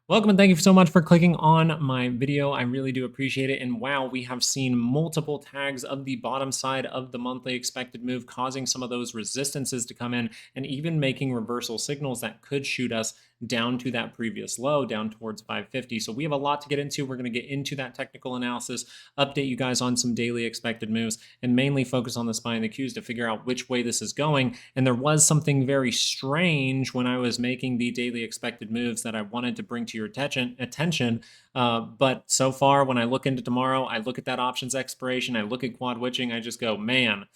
Welcome and thank you so much for clicking on my video. I really do appreciate it. And wow, we have seen multiple tags of the bottom side of the monthly expected move, causing some of those resistances to come in and even making reversal signals that could shoot us down to that previous low, down towards 550. So we have a lot to get into. We're going to get into that technical analysis, update you guys on some daily expected moves, and mainly focus on the SPY and the Qs to figure out which way this is going. And there was something very strange when I was making the daily expected moves that I wanted to bring to your attention. But so far, when I look into tomorrow, I look at that options expiration, I look at quad witching, I just go, man,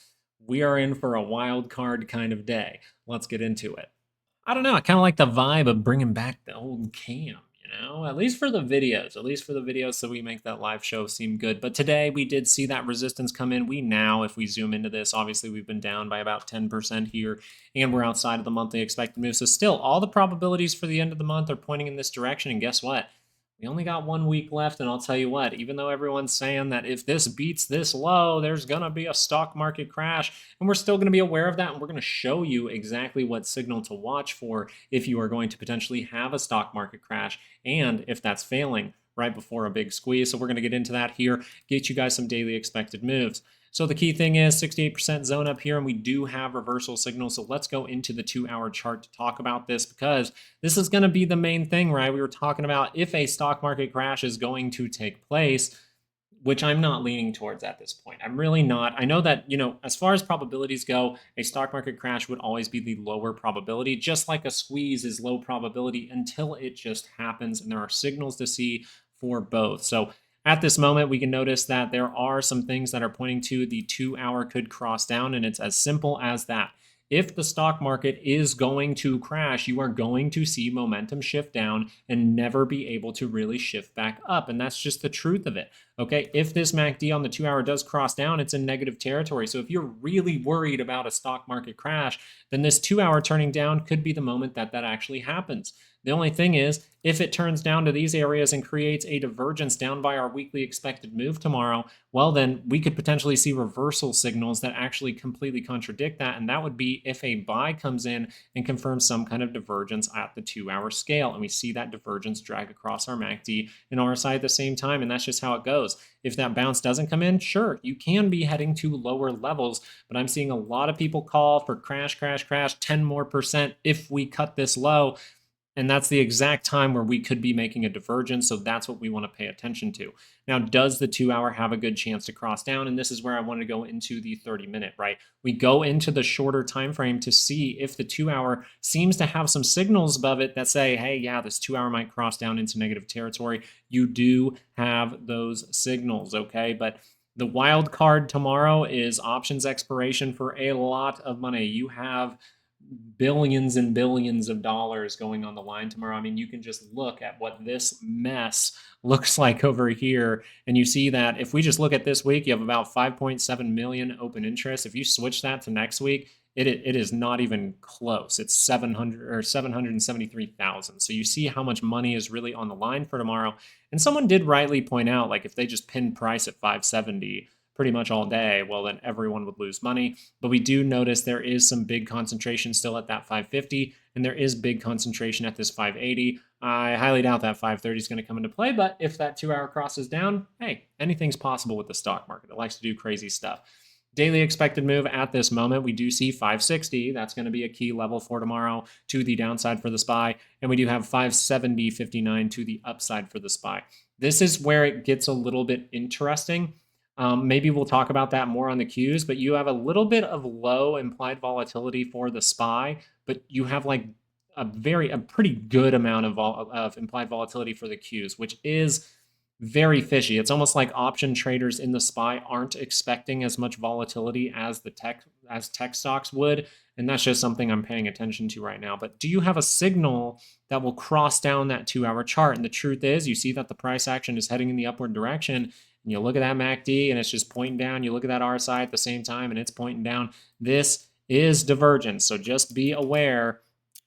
we are in for a wild card kind of day. Let's get into it. I don't know. I kind of like the vibe of bringing back the old cam, at least for the videos, so we make that live show seem good. But today we did see that resistance come in. If we zoom into this, obviously we've been down by about 10% here, and we're outside of the monthly expected move. So still, all the probabilities for the end of the month are pointing in this direction. And guess what? We only got 1 week left, and I'll tell you what, even though everyone's saying that if this beats this low, there's going to be a stock market crash, and we're still going to be aware of that, and we're going to show you exactly what signal to watch for if you are going to potentially have a stock market crash, and if that's failing right before a big squeeze. So we're going to get into that here, get you guys some daily expected moves. So the key thing is 68% zone up here, and we do have reversal signals. So let's go into the 2-hour chart to talk about this, because this is going to be the main thing, right? We were talking about if a stock market crash is going to take place, which I'm not leaning towards at this point. I'm really not. I know that, as far as probabilities go, a stock market crash would always be the lower probability, just like a squeeze is low probability until it just happens, and there are signals to see for both. So at this moment, we can notice that there are some things that are pointing to the 2-hour could cross down, and it's as simple as that. If the stock market is going to crash, you are going to see momentum shift down and never be able to really shift back up. And that's just the truth of it. Okay, if this MACD on the 2-hour does cross down, it's in negative territory. So if you're really worried about a stock market crash, then this 2-hour turning down could be the moment that actually happens. The only thing is, if it turns down to these areas and creates a divergence down by our weekly expected move tomorrow, well, then we could potentially see reversal signals that actually completely contradict that. And that would be if a buy comes in and confirms some kind of divergence at the 2-hour scale. And we see that divergence drag across our MACD and RSI at the same time. And that's just how it goes. If that bounce doesn't come in, sure, you can be heading to lower levels. But I'm seeing a lot of people call for crash, 10 more percent if we cut this low. And that's the exact time where we could be making a divergence. So that's what we want to pay attention to. Now, does the 2-hour have a good chance to cross down? And this is where I want to go into the 30-minute, right? We go into the shorter time frame to see if the 2-hour seems to have some signals above it that say, hey, yeah, this 2-hour might cross down into negative territory. You do have those signals, okay? But the wild card tomorrow is options expiration for a lot of money. You have billions and billions of dollars going on the line tomorrow. I mean, you can just look at what this mess looks like over here, and you see that if we just look at this week, you have about 5.7 million open interest. If you switch that to next week, it is not even close. It's 700 or 773,000. So you see how much money is really on the line for tomorrow. And someone did rightly point out, like, if they just pin price at 570 pretty much all day, well, then everyone would lose money. But we do notice there is some big concentration still at that 550, and there is big concentration at this 580. I highly doubt that 530 is going to come into play, but if that 2-hour crosses down, hey, anything's possible with the stock market. It likes to do crazy stuff. Daily expected move at this moment, we do see 560. That's going to be a key level for tomorrow to the downside for the SPY. And we do have 570.59 to the upside for the SPY. This is where it gets a little bit interesting. Maybe we'll talk about that more on the Qs, but you have a little bit of low implied volatility for the SPY, but you have like a pretty good amount of implied volatility for the Qs, which is very fishy. It's almost like option traders in the SPY aren't expecting as much volatility as tech stocks would, and that's just something I'm paying attention to right now. But do you have a signal that will cross down that 2-hour chart? And the truth is, you see that the price action is heading in the upward direction. And you look at that MACD and it's just pointing down. You look at that RSI at the same time and it's pointing down. This is divergence. So just be aware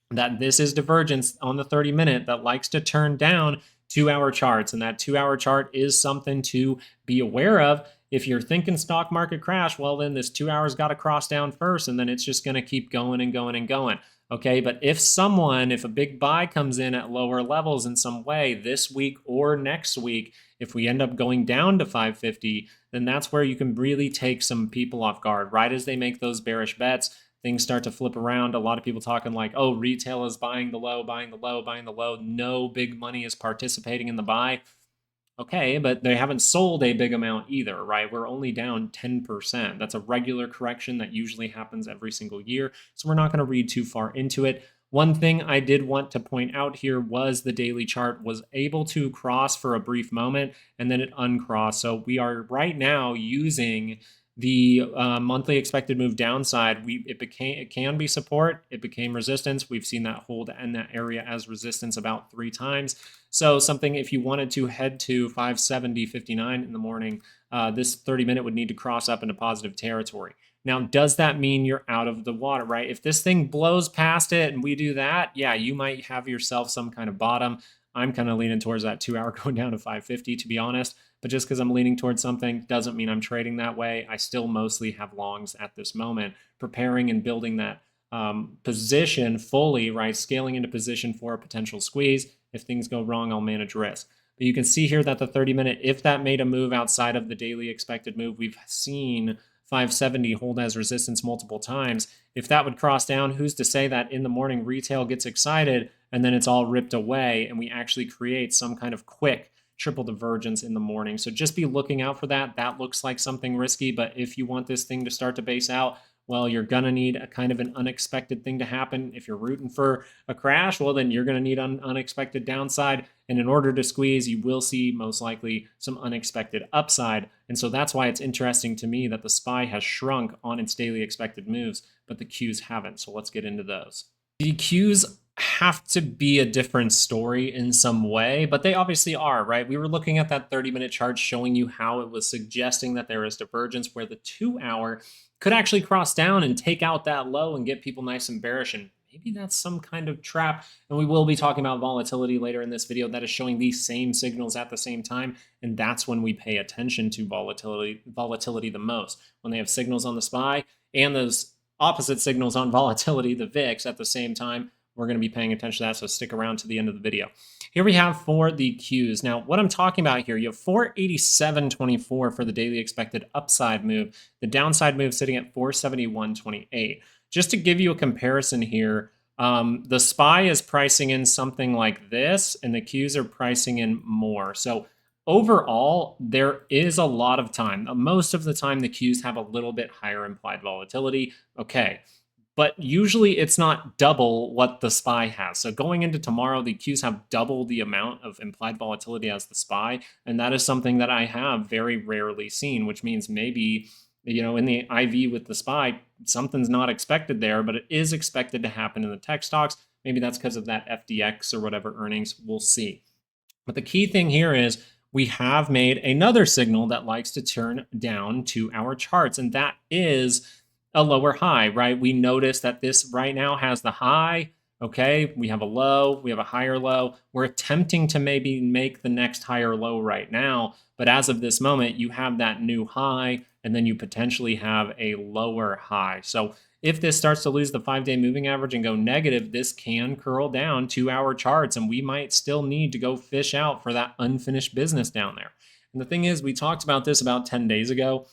that this is divergence on the 30-minute that likes to turn down 2-hour charts. And that 2-hour chart is something to be aware of. If you're thinking stock market crash, well, then this 2 hours got to cross down first, and then it's just going to keep going and going and going. Okay, but if a big buy comes in at lower levels in some way this week or next week, if we end up going down to 550, then that's where you can really take some people off guard. Right as they make those bearish bets, things start to flip around. A lot of people talking like, oh, retail is buying the low, buying the low, buying the low. No big money is participating in the buy. Okay, but they haven't sold a big amount either, right? We're only down 10%. That's a regular correction that usually happens every single year. So we're not going to read too far into it. One thing I did want to point out here was the daily chart was able to cross for a brief moment and then it uncrossed. So we are right now using the monthly expected move downside. It can be support. It became resistance. We've seen that hold in that area as resistance about 3 times. So something, if you wanted to head to 570.59 in the morning, this 30-minute would need to cross up into positive territory. Now, does that mean you're out of the water, right? If this thing blows past it and we do that, yeah, you might have yourself some kind of bottom. I'm kind of leaning towards that 2-hour going down to 550, to be honest. But just because I'm leaning towards something doesn't mean I'm trading that way. I still mostly have longs at this moment, preparing and building that position fully, right? Scaling into position for a potential squeeze. If things go wrong, I'll manage risk. But you can see here that the 30-minute, if that made a move outside of the daily expected move, we've seen 570 hold as resistance multiple times. If that would cross down, who's to say that in the morning retail gets excited and then it's all ripped away and we actually create some kind of quick triple divergence in the morning. So just be looking out for that. That looks like something risky, but if you want this thing to start to base out, well, you're going to need a kind of an unexpected thing to happen. If you're rooting for a crash, well, then you're going to need an unexpected downside. And in order to squeeze, you will see most likely some unexpected upside. And so that's why it's interesting to me that the SPY has shrunk on its daily expected moves, but the Qs haven't. So let's get into those. The Qs have to be a different story in some way, but they obviously are, right? We were looking at that 30-minute chart showing you how it was suggesting that there is divergence where the 2-hour could actually cross down and take out that low and get people nice and bearish. And maybe that's some kind of trap. And we will be talking about volatility later in this video that is showing these same signals at the same time. And that's when we pay attention to volatility the most. When they have signals on the SPY and those opposite signals on volatility, the VIX, at the same time, we're going to be paying attention to that, so stick around to the end of the video. Here we have for the Qs. Now, what I'm talking about here, you have 487.24 for the daily expected upside move. The downside move sitting at 471.28. Just to give you a comparison here, the SPY is pricing in something like this, and the Qs are pricing in more. So overall, there is a lot of time. Most of the time, the Qs have a little bit higher implied volatility. Okay. But usually it's not double what the SPY has. So going into tomorrow, the Qs have double the amount of implied volatility as the SPY. And that is something that I have very rarely seen, which means maybe, in the IV with the SPY, something's not expected there, but it is expected to happen in the tech stocks. Maybe that's because of that FDX or whatever earnings. We'll see. But the key thing here is we have made another signal that likes to turn down to our charts, and that is a lower high, right? We notice that this right now has the high. Okay, we have a low, we have a higher low. We're attempting to maybe make the next higher low right now, but as of this moment, you have that new high, and then you potentially have a lower high. So if this starts to lose the 5-day moving average and go negative, this can curl down to our charts, and we might still need to go fish out for that unfinished business down there. And the thing is, we talked about this about 10 days ago.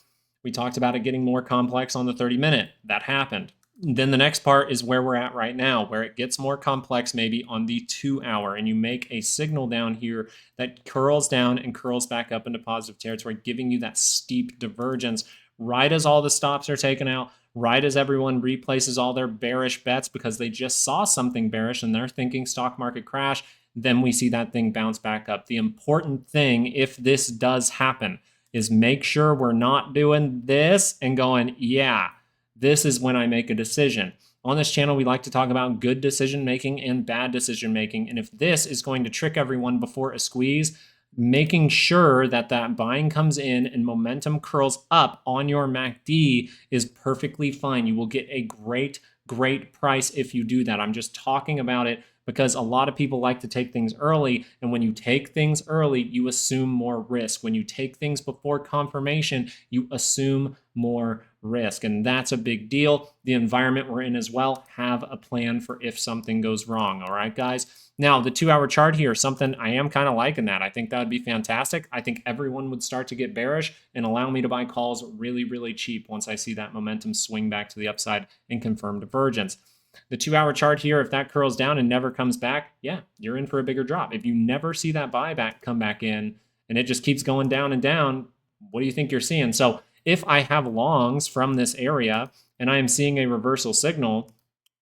We talked about it getting more complex on the 30-minute. That happened. Then the next part is where we're at right now, where it gets more complex maybe on the 2-hour, and you make a signal down here that curls down and curls back up into positive territory, giving you that steep divergence right as all the stops are taken out, right as everyone replaces all their bearish bets because they just saw something bearish and they're thinking stock market crash. Then we see that thing bounce back up. The important thing, if this does happen, is make sure we're not doing this and going, yeah, this is when I make a decision. On this channel, we like to talk about good decision making and bad decision making. And if this is going to trick everyone before a squeeze, making sure that that buying comes in and momentum curls up on your MACD is perfectly fine. You will get a great price if you do that. I'm just talking about it because a lot of people like to take things early. And when you take things early, you assume more risk. When you take things before confirmation, you assume more risk. And that's a big deal. The environment we're in as well, have a plan for if something goes wrong. All right, guys. Now, the 2-hour chart here, something I am kind of liking that. I think that would be fantastic. I think everyone would start to get bearish and allow me to buy calls really, really cheap once I see that momentum swing back to the upside and confirm divergence. The 2-hour chart here, if that curls down and never comes back, yeah, you're in for a bigger drop. If you never see that buyback come back in and it just keeps going down and down, what do you think you're seeing? So if I have longs from this area and I am seeing a reversal signal,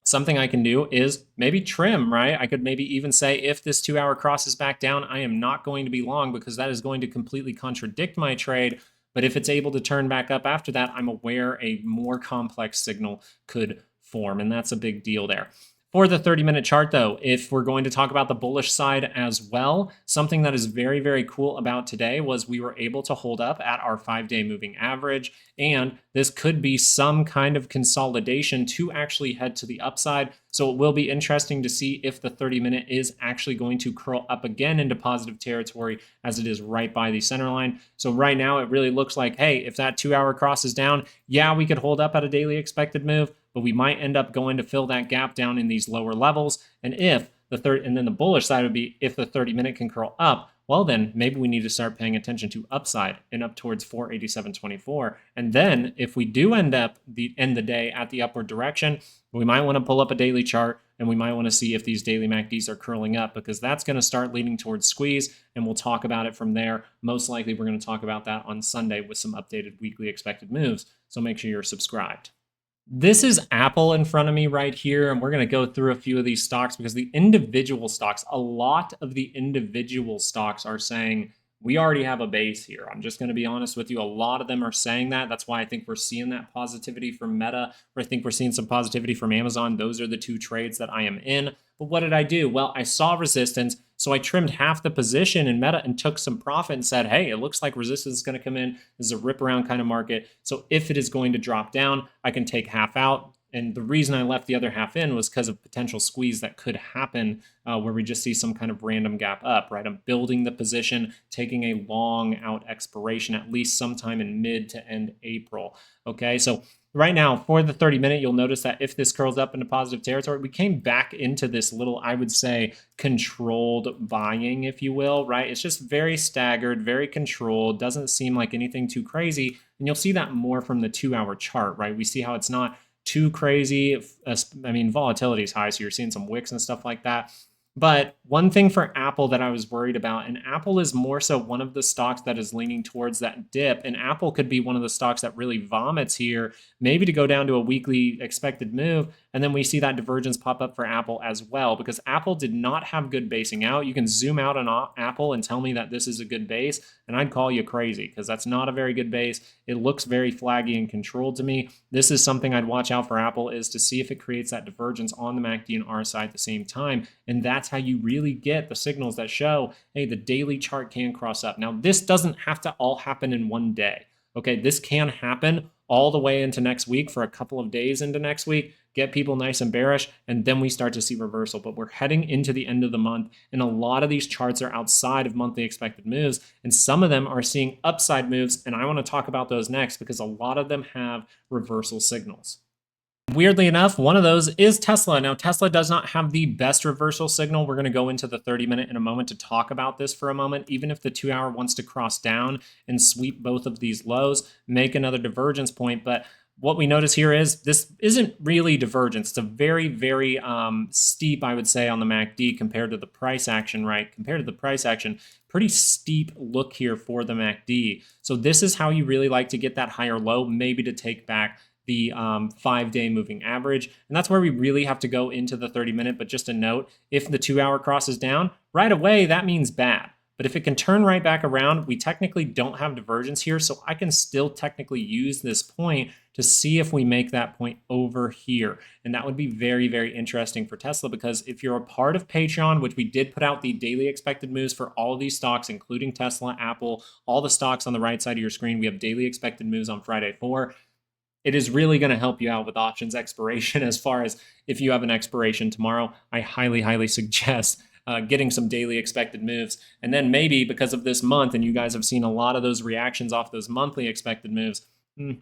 something I can do is maybe trim, right? I could maybe even say if this 2-hour crosses back down, I am not going to be long because that is going to completely contradict my trade. But if it's able to turn back up after that, I'm aware a more complex signal could form, and that's a big deal there. For the 30-minute chart, though, if we're going to talk about the bullish side as well, something that is very, very cool about today was we were able to hold up at our 5-day moving average, and this could be some kind of consolidation to actually head to the upside. So it will be interesting to see if the 30-minute is actually going to curl up again into positive territory as it is right by the center line. So right now, it really looks like, hey, if that 2-hour crosses down, yeah, we could hold up at a daily expected move, but we might end up going to fill that gap down in these lower levels. And if and then the bullish side would be if the 30-minute can curl up, well, then maybe we need to start paying attention to upside and up towards 487.24. And then if we do end the day at the upward direction, we might want to pull up a daily chart and we might want to see if these daily MACDs are curling up, because that's going to start leading towards squeeze, and we'll talk about it from there. Most likely we're going to talk about that on Sunday with some updated weekly expected moves. So make sure you're subscribed. This is Apple in front of me right here, and we're going to go through a few of these stocks because the individual stocks, a lot of the individual stocks are saying, we already have a base here. I'm just going to be honest with you. A lot of them are saying that. That's why I think we're seeing that positivity from Meta, or I think we're seeing some positivity from Amazon. Those are the two trades that I am in. But what did I do? Well, I saw resistance, so I trimmed half the position in Meta and took some profit and said, hey, it looks like resistance is going to come in. This is a rip around kind of market. So if it is going to drop down, I can take half out. And the reason I left the other half in was because of potential squeeze that could happen where we just see some kind of random gap up, right? I'm building the position, taking a long out expiration, at least sometime in mid to end April. Okay, so right now for the 30-minute, you'll notice that if this curls up into positive territory, we came back into this little, I would say, controlled buying, if you will, right? It's just very staggered, very controlled, doesn't seem like anything too crazy. And you'll see that more from the 2-hour chart, right? We see how it's not too crazy. I mean, volatility is high, so you're seeing some wicks and stuff like that. But one thing for Apple that I was worried about, and Apple is more so one of the stocks that is leaning towards that dip, and Apple could be one of the stocks that really vomits here, maybe to go down to a weekly expected move, and then we see that divergence pop up for Apple as well, because Apple did not have good basing out. You can zoom out on Apple and tell me that this is a good base, and I'd call you crazy, because that's not a very good base. It looks very flaggy and controlled to me. This is something I'd watch out for Apple, is to see if it creates that divergence on the MACD and RSI at the same time, and that's how you really get the signals that show, hey, the daily chart can cross up. Now, this doesn't have to all happen in one day. Okay, this can happen all the way into next week for a couple of days into next week, get people nice and bearish, and then we start to see reversal. But we're heading into the end of the month, and a lot of these charts are outside of monthly expected moves, and some of them are seeing upside moves, and I want to talk about those next because a lot of them have reversal signals. Weirdly enough, one of those is Tesla. Now, Tesla does not have the best reversal signal. We're going to go into the 30-minute in a moment to talk about this for a moment. Even if the 2-hour wants to cross down and sweep both of these lows, make another divergence point. But what we notice here is this isn't really divergence. It's a very, very steep, I would say, on the MACD compared to the price action, right? Compared to the price action, pretty steep look here for the MACD. So this is how you really like to get that higher low, maybe to take back the 5-day moving average. And that's where we really have to go into the 30-minute. But just a note, if the 2-hour crosses down, right away, that means bad. But if it can turn right back around, we technically don't have divergence here. So I can still technically use this point to see if we make that point over here. And that would be very, very interesting for Tesla, because if you're a part of Patreon, which we did put out the daily expected moves for all of these stocks, including Tesla, Apple, all the stocks on the right side of your screen, we have daily expected moves on Friday 4. it is really going to help you out with options expiration. As far as if you have an expiration tomorrow, I highly, highly suggest getting some daily expected moves. And then maybe because of this month, and you guys have seen a lot of those reactions off those monthly expected moves,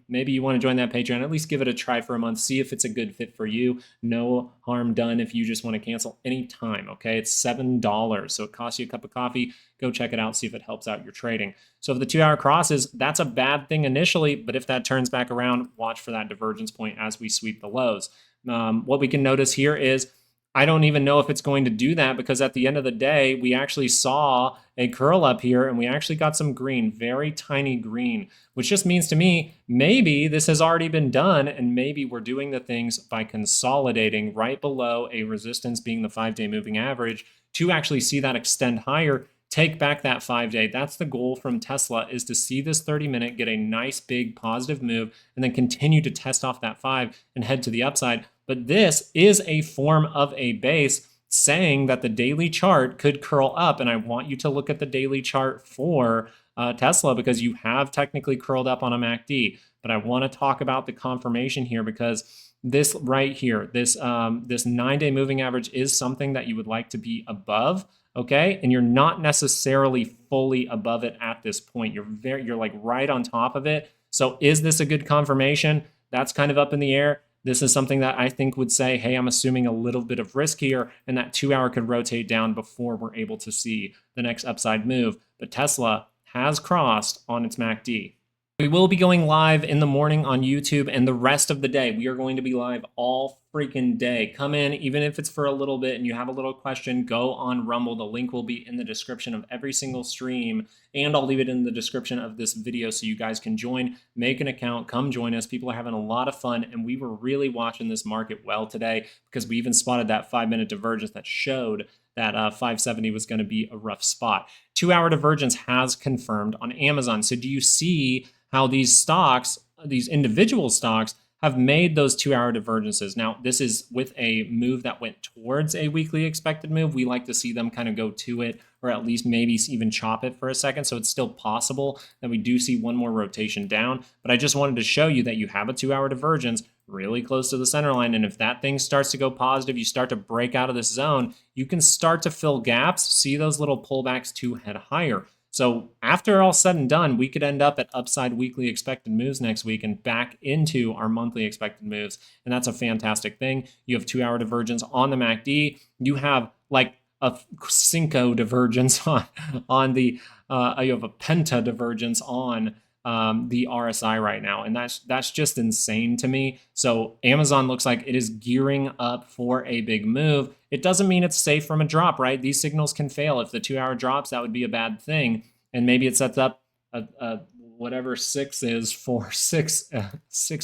maybe you want to join that Patreon, at least give it a try for a month, see if it's a good fit for you. No harm done if you just want to cancel anytime, okay? It's $7, so it costs you a cup of coffee. Go check it out, see if it helps out your trading. So if the 2-hour crosses, that's a bad thing initially, but if that turns back around, watch for that divergence point as we sweep the lows. What we can notice here is I don't even know if it's going to do that, because at the end of the day, we actually saw a curl up here and we actually got some green, very tiny green, which just means to me, maybe this has already been done and maybe we're doing the things by consolidating right below a resistance being the 5-day moving average to actually see that extend higher, take back that 5-day. That's the goal from Tesla, is to see this 30-minute get a nice big positive move and then continue to test off that 5 and head to the upside. But this is a form of a base saying that the daily chart could curl up. And I want you to look at the daily chart for Tesla, because you have technically curled up on a MACD. But I want to talk about the confirmation here, because this right here, this 9-day moving average is something that you would like to be above. Okay, and you're not necessarily fully above it at this point. You're like right on top of it. So is this a good confirmation? That's kind of up in the air. This is something that I think would say, hey, I'm assuming a little bit of risk here, and that 2-hour could rotate down before we're able to see the next upside move. But Tesla has crossed on its MACD. We will be going live in the morning on YouTube, and the rest of the day, we are going to be live all freaking day. Come in, even if it's for a little bit and you have a little question, go on Rumble. The link will be in the description of every single stream, and I'll leave it in the description of this video so you guys can join, make an account, come join us. People are having a lot of fun, and we were really watching this market well today, because we even spotted that 5-minute divergence that showed that 570 was going to be a rough spot. 2-hour divergence has confirmed on Amazon. So do you see how these stocks, these individual stocks, have made those 2-hour divergences? Now, this is with a move that went towards a weekly expected move. We like to see them kind of go to it, or at least maybe even chop it for a second. So it's still possible that we do see one more rotation down. But I just wanted to show you that you have a 2-hour divergence really close to the center line. And if that thing starts to go positive, you start to break out of this zone, you can start to fill gaps, see those little pullbacks to head higher. So after all said and done, we could end up at upside weekly expected moves next week and back into our monthly expected moves. And that's a fantastic thing. You have 2-hour divergence on the MACD. You have like a Cinco divergence on the, you have a Penta divergence on the RSI right now. And that's just insane to me. So Amazon looks like it is gearing up for a big move. It doesn't mean it's safe from a drop, right? These signals can fail. If the 2-hour drops, that would be a bad thing. And maybe it sets up a whatever 6 is for six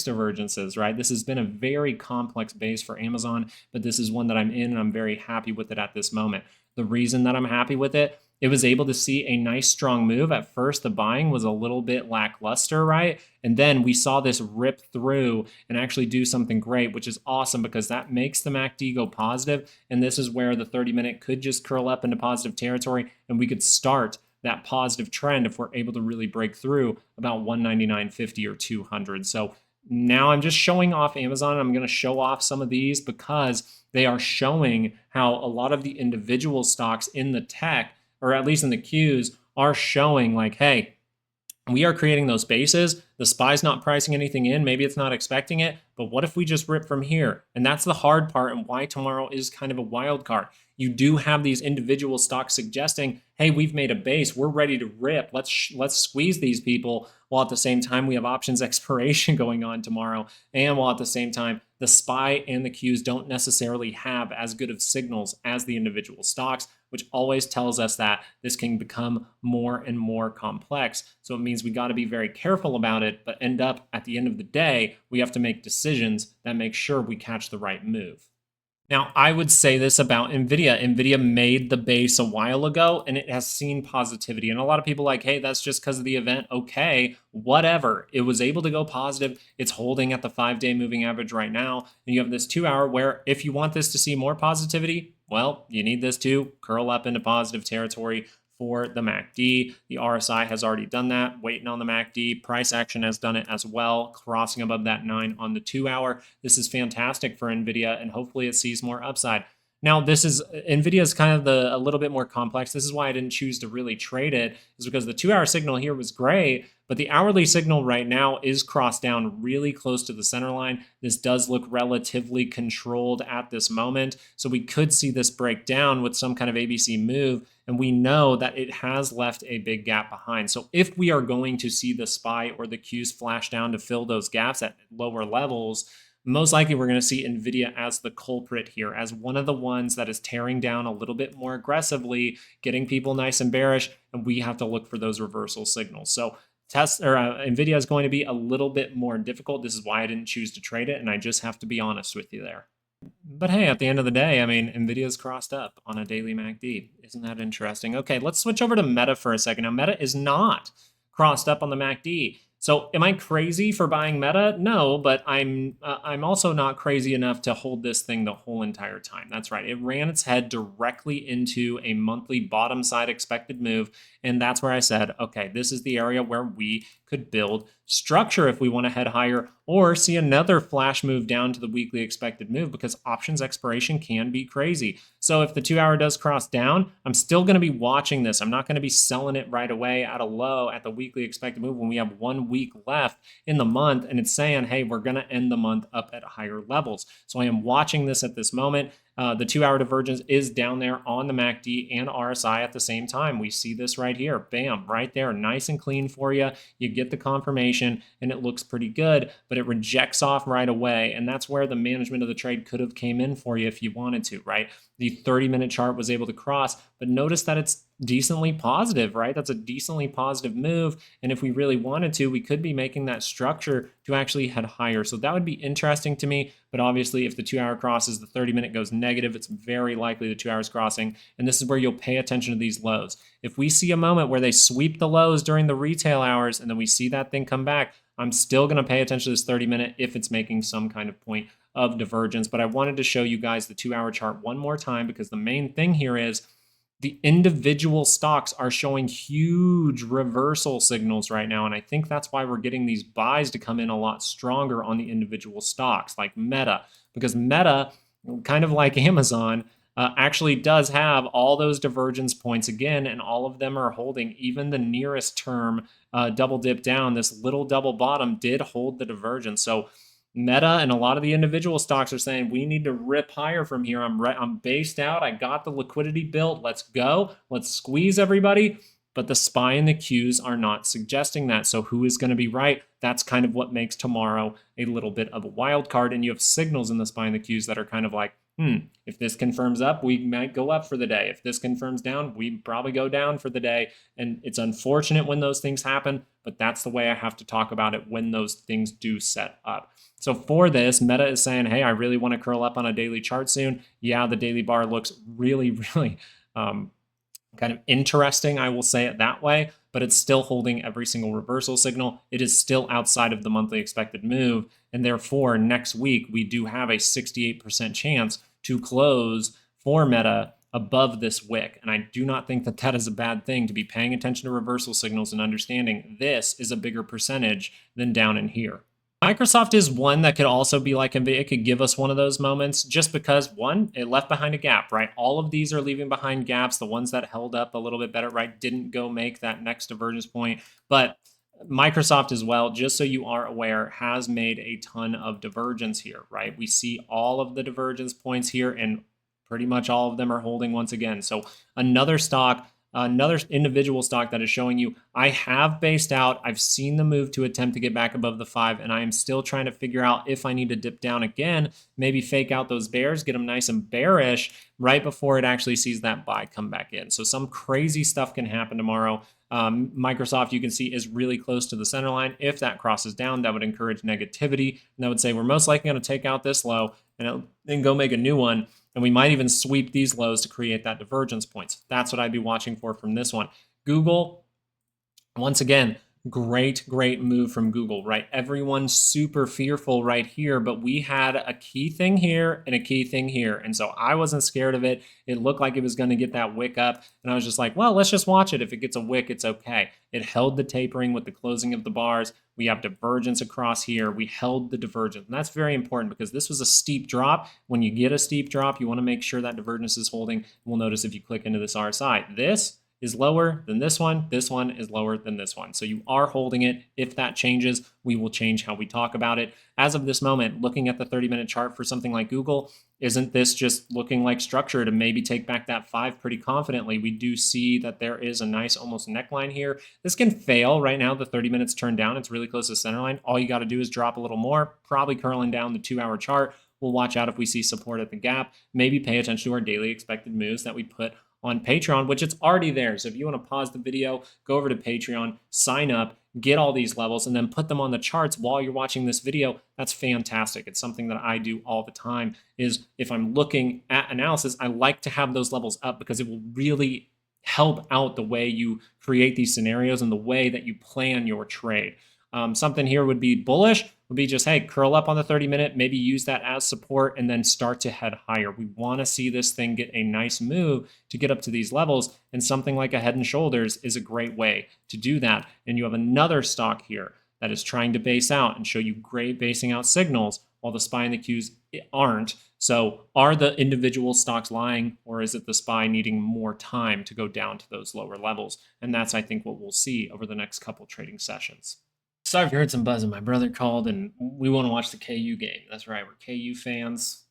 divergences, right? This has been a very complex base for Amazon, but this is one that I'm in and I'm very happy with it at this moment. The reason that I'm happy with it, it was able to see a nice strong move. At first, the buying was a little bit lackluster, right? And then we saw this rip through and actually do something great, which is awesome, because that makes the MACD go positive. And this is where the 30-minute could just curl up into positive territory, and we could start that positive trend if we're able to really break through about 199.50 or 200. So now I'm just showing off Amazon. I'm going to show off some of these because they are showing how a lot of the individual stocks in the tech, or at least in the Qs, are showing like, hey, we are creating those bases. The SPY's not pricing anything in. Maybe it's not expecting it, but what if we just rip from here? And that's the hard part, and why tomorrow is kind of a wild card. You do have these individual stocks suggesting, hey, we've made a base. We're ready to rip. Let's squeeze these people, while at the same time we have options expiration going on tomorrow. And while at the same time, the SPY and the Qs don't necessarily have as good of signals as the individual stocks, which always tells us that this can become more and more complex. So it means we got to be very careful about it, but end up at the end of the day, we have to make decisions that make sure we catch the right move. Now, I would say this about NVIDIA. NVIDIA made the base a while ago, and it has seen positivity. And a lot of people are like, hey, that's just because of the event. Okay, whatever. It was able to go positive. It's holding at the 5-day moving average right now. And you have this 2-hour where if you want this to see more positivity, well, you need this to curl up into positive territory for the MACD. The RSI has already done that, waiting on the MACD. Price action has done it as well, crossing above that 9 on the 2-hour. This is fantastic for NVIDIA, and hopefully it sees more upside. Now, NVIDIA is kind of a little bit more complex. This is why I didn't choose to really trade it, is because the 2-hour signal here was great, but the hourly signal right now is crossed down really close to the center line. This does look relatively controlled at this moment, so we could see this break down with some kind of ABC move, and we know that it has left a big gap behind. So if we are going to see the SPY or the Qs flash down to fill those gaps at lower levels, most likely we're going to see NVIDIA as the culprit here, as one of the ones that is tearing down a little bit more aggressively, getting people nice and bearish, and we have to look for those reversal signals. So NVIDIA is going to be a little bit more difficult. This is why I didn't choose to trade it, and I just have to be honest with you there. But hey, at the end of the day, I mean, NVIDIA's crossed up on a daily MACD. Isn't that interesting? Okay, let's switch over to Meta for a second. Now, Meta is not crossed up on the MACD. So am I crazy for buying Meta? No, but I'm also not crazy enough to hold this thing the whole entire time. That's right. It ran its head directly into a monthly bottom side expected move. And that's where I said, okay, this is the area where we could build structure if we want to head higher or see another flash move down to the weekly expected move, because options expiration can be crazy. So if the 2-hour does cross down, I'm still going to be watching this. I'm not going to be selling it right away at a low at the weekly expected move when we have 1 week left in the month and it's saying, hey, we're going to end the month up at higher levels. So I am watching this at this moment. The 2-hour divergence is down there on the MACD and RSI at the same time. We see this right here. Bam, right there. Nice and clean for you. You get the confirmation and it looks pretty good, but it rejects off right away. And that's where the management of the trade could have came in for you if you wanted to, right? The 30-minute chart was able to cross, but notice that it's decently positive, right? That's a decently positive move. And if we really wanted to, we could be making that structure to actually head higher. So that would be interesting to me. But obviously, if the 2-hour crosses, the 30-minute goes negative, it's very likely the 2 hours crossing. And this is where you'll pay attention to these lows. If we see a moment where they sweep the lows during the retail hours and then we see that thing come back, I'm still going to pay attention to this 30-minute if it's making some kind of point of divergence. But I wanted to show you guys the 2-hour chart one more time, because the main thing here is the individual stocks are showing huge reversal signals right now. And I think that's why we're getting these buys to come in a lot stronger on the individual stocks like Meta, because Meta, kind of like Amazon, actually does have all those divergence points again, and all of them are holding. Even the nearest term double dip down, this little double bottom did hold the divergence. So Meta and a lot of the individual stocks are saying we need to rip higher from here. I'm based out. I got the liquidity built. Let's go. Let's squeeze everybody. But the SPY and the Qs are not suggesting that. So who is going to be right? That's kind of what makes tomorrow a little bit of a wild card. And you have signals in the SPY and the Qs that are kind of like, if this confirms up, we might go up for the day. If this confirms down, we probably go down for the day. And it's unfortunate when those things happen, but that's the way I have to talk about it when those things do set up. So for this, Meta is saying, hey, I really want to curl up on a daily chart soon. Yeah, the daily bar looks really, really kind of interesting, I will say it that way, but it's still holding every single reversal signal. It is still outside of the monthly expected move, and therefore next week we do have a 68% chance to close for Meta above this wick. And I do not think that that is a bad thing, to be paying attention to reversal signals and understanding this is a bigger percentage than down in here. Microsoft is one that could also be like NVIDIA. It could give us one of those moments just because, one, it left behind a gap, right? All of these are leaving behind gaps. The ones that held up a little bit better, right, didn't go make that next divergence point. But Microsoft as well, just so you are aware, has made a ton of divergence here, right? We see all of the divergence points here, and pretty much all of them are holding once again. So another stock, another individual stock that is showing you, I have based out. I've seen the move to attempt to get back above the 5, and I am still trying to figure out if I need to dip down again, maybe fake out those bears, get them nice and bearish right before it actually sees that buy come back in. So some crazy stuff can happen tomorrow. Microsoft, you can see, is really close to the center line. If that crosses down, that would encourage negativity, and that would say we're most likely going to take out this low and then go make a new one. And we might even sweep these lows to create that divergence points. That's what I'd be watching for from this one. Google, once again, Great move from Google, right? Everyone's super fearful right here, but we had a key thing here and a key thing here. And so I wasn't scared of it. It looked like it was going to get that wick up. And I was just like, well, let's just watch it. If it gets a wick, it's okay. It held the tapering with the closing of the bars. We have divergence across here. We held the divergence. And that's very important because this was a steep drop. When you get a steep drop, you want to make sure that divergence is holding. We'll notice if you click into this RSI, this is lower than this one is lower than this one. So you are holding it. If that changes, we will change how we talk about it. As of this moment, looking at the 30-minute chart for something like Google, isn't this just looking like structure to maybe take back that 5 pretty confidently? We do see that there is a nice almost neckline here. This can fail right now. The 30 minutes turned down. It's really close to center line. All you got to do is drop a little more, probably curling down the 2-hour chart. We'll watch out if we see support at the gap. Maybe pay attention to our daily expected moves that we put on Patreon, which it's already there. So if you want to pause the video, go over to Patreon, sign up, get all these levels, and then put them on the charts while you're watching this video. That's fantastic. It's something that I do all the time. Is if I'm looking at analysis, I like to have those levels up because it will really help out the way you create these scenarios and the way that you plan your trade. Something here would be bullish, would be just, hey, curl up on the 30-minute, maybe use that as support and then start to head higher. We want to see this thing get a nice move to get up to these levels, and something like a head and shoulders is a great way to do that. And you have another stock here that is trying to base out and show you great basing out signals while the SPY and the Qs aren't. So are the individual stocks lying, or is it the SPY needing more time to go down to those lower levels? And that's, I think, what we'll see over the next couple trading sessions. Sorry if you heard some buzzing. My brother called and we want to watch the KU game. That's right. We're KU fans.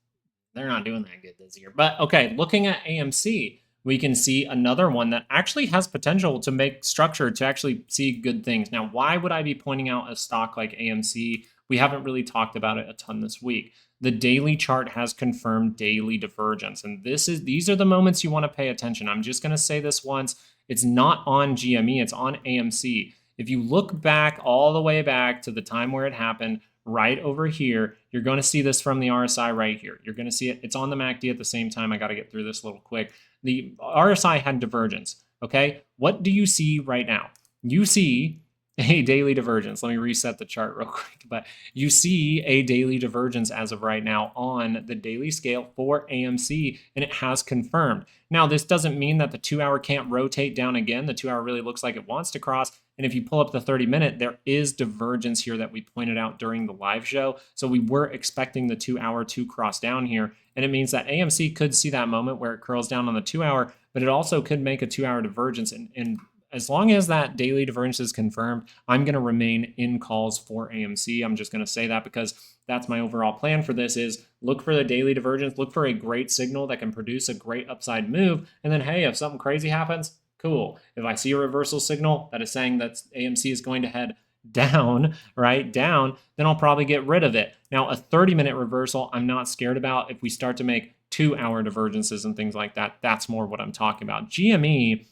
They're not doing that good this year. But okay, looking at AMC, we can see another one that actually has potential to make structure to actually see good things. Now, why would I be pointing out a stock like AMC? We haven't really talked about it a ton this week. The daily chart has confirmed daily divergence. And these are the moments you want to pay attention. I'm just going to say this once. It's not on GME, it's on AMC. If you look back all the way back to the time where it happened, right over here, you're going to see this from the RSI right here. You're going to see it. It's on the MACD at the same time. I got to get through this a little quick. The RSI had divergence. Okay. What do you see right now? You see a daily divergence. Let me reset the chart real quick. But you see a daily divergence as of right now on the daily scale for AMC, and it has confirmed. Now, this doesn't mean that the 2-hour can't rotate down again. The 2-hour really looks like it wants to cross. And if you pull up the 30-minute, there is divergence here that we pointed out during the live show. So we were expecting the 2-hour to cross down here. And it means that AMC could see that moment where it curls down on the 2-hour, but it also could make a 2-hour divergence. And as long as that daily divergence is confirmed, I'm going to remain in calls for AMC. I'm just going to say that because that's my overall plan for this is look for the daily divergence, look for a great signal that can produce a great upside move. And then, hey, if something crazy happens, cool. If I see a reversal signal that is saying that AMC is going to head down, right, down, then I'll probably get rid of it. Now, a 30-minute reversal, I'm not scared about. If we start to make 2-hour divergences and things like that, that's more what I'm talking about. GME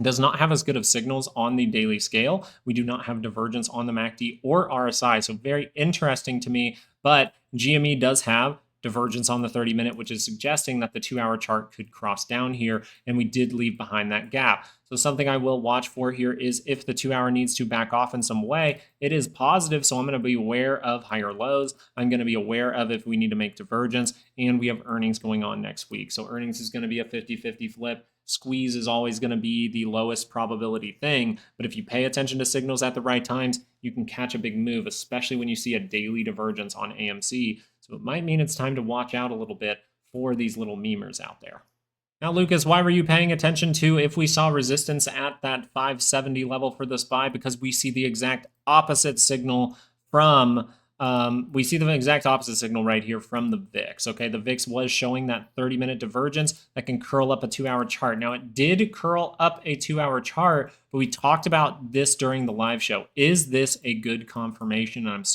does not have as good of signals on the daily scale. We do not have divergence on the MACD or RSI, so very interesting to me, but GME does have divergence on the 30-minute, which is suggesting that the 2-hour chart could cross down here, and we did leave behind that gap. So something I will watch for here is if the 2-hour needs to back off in some way. It is positive, so I'm going to be aware of higher lows. I'm going to be aware of if we need to make divergence, and we have earnings going on next week. So earnings is going to be a 50-50 flip. Squeeze is always going to be the lowest probability thing, but if you pay attention to signals at the right times, you can catch a big move, especially when you see a daily divergence on AMC. So it might mean it's time to watch out a little bit for these little memers out there. Now, Lucas, why were you paying attention to if we saw resistance at that 570 level for the SPY? Because we see the exact opposite signal from right here from the VIX. Okay, the VIX was showing that 30-minute divergence that can curl up a 2-hour chart. Now, it did curl up a 2-hour chart, but we talked about this during the live show. Is this a good confirmation? And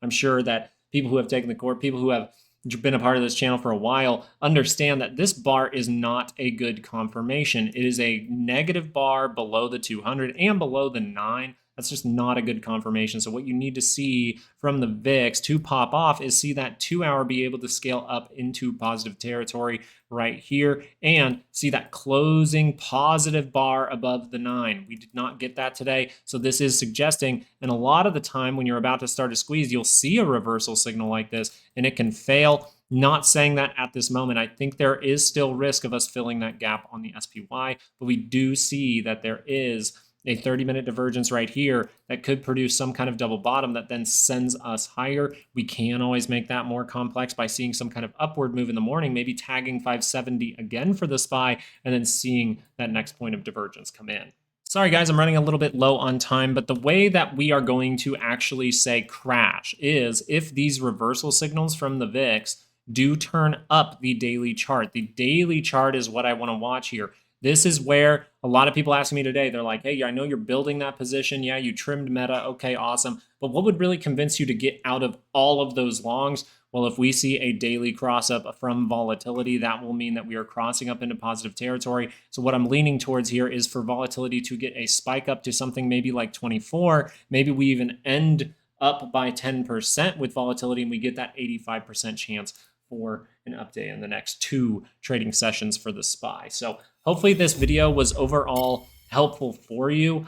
I'm sure that people who have taken the course, people who have been a part of this channel for a while, understand that this bar is not a good confirmation. It is a negative bar below the 200 and below the 9. That's just not a good confirmation. So what you need to see from the VIX to pop off is see that 2-hour be able to scale up into positive territory right here and see that closing positive bar above the 9. We did not get that today. So this is suggesting, and a lot of the time when you're about to start a squeeze, you'll see a reversal signal like this and it can fail. Not saying that at this moment. I think there is still risk of us filling that gap on the SPY, but we do see that there is a 30-minute divergence right here that could produce some kind of double bottom that then sends us higher. We can always make that more complex by seeing some kind of upward move in the morning, maybe tagging 570 again for the SPY, and then seeing that next point of divergence come in. Sorry guys, I'm running a little bit low on time, but the way that we are going to actually say crash is if these reversal signals from the VIX do turn up the daily chart. The daily chart is what I want to watch here. This is where a lot of people ask me today, they're like, hey, I know you're building that position. Yeah, you trimmed Meta. Okay, awesome. But what would really convince you to get out of all of those longs? Well, if we see a daily cross up from volatility, that will mean that we are crossing up into positive territory. So what I'm leaning towards here is for volatility to get a spike up to something maybe like 24. Maybe we even end up by 10% with volatility and we get that 85% chance for an update in the next 2 trading sessions for the SPY. So hopefully this video was overall helpful for you.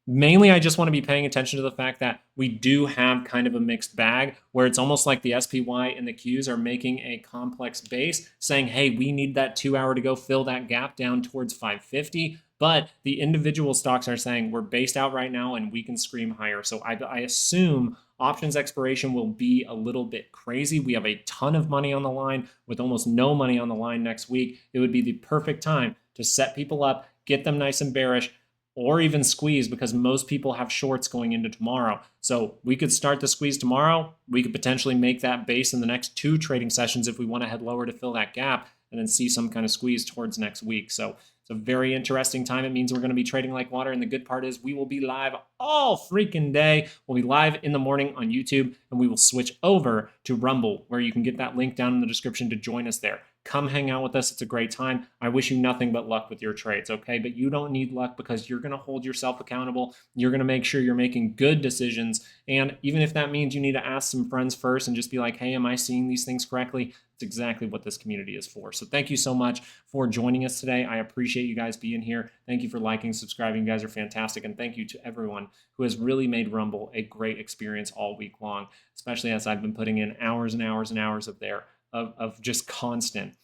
Mainly, I just want to be paying attention to the fact that we do have kind of a mixed bag where it's almost like the SPY and the Qs are making a complex base saying, hey, we need that 2-hour to go fill that gap down towards 550. But the individual stocks are saying we're based out right now and we can scream higher. So I assume options expiration will be a little bit crazy. We have a ton of money on the line with almost no money on the line next week. It would be the perfect time to set people up, get them nice and bearish, or even squeeze because most people have shorts going into tomorrow. So we could start the squeeze tomorrow. We could potentially make that base in the next 2 trading sessions if we want to head lower to fill that gap and then see some kind of squeeze towards next week. So it's a very interesting time. It means we're going to be trading like water. And the good part is we will be live all freaking day. We'll be live in the morning on YouTube and we will switch over to Rumble where you can get that link down in the description to join us there. Come hang out with us. It's a great time. I wish you nothing but luck with your trades, okay? But you don't need luck because you're going to hold yourself accountable. You're going to make sure you're making good decisions. And even if that means you need to ask some friends first and just be like, hey, am I seeing these things correctly? It's exactly what this community is for. So thank you so much for joining us today. I appreciate you guys being here. Thank you for liking, subscribing. You guys are fantastic. And thank you to everyone who has really made Rumble a great experience all week long, especially as I've been putting in hours and hours and hours of just constant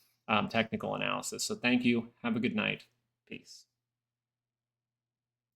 technical analysis. So thank you. Have a good night. Peace.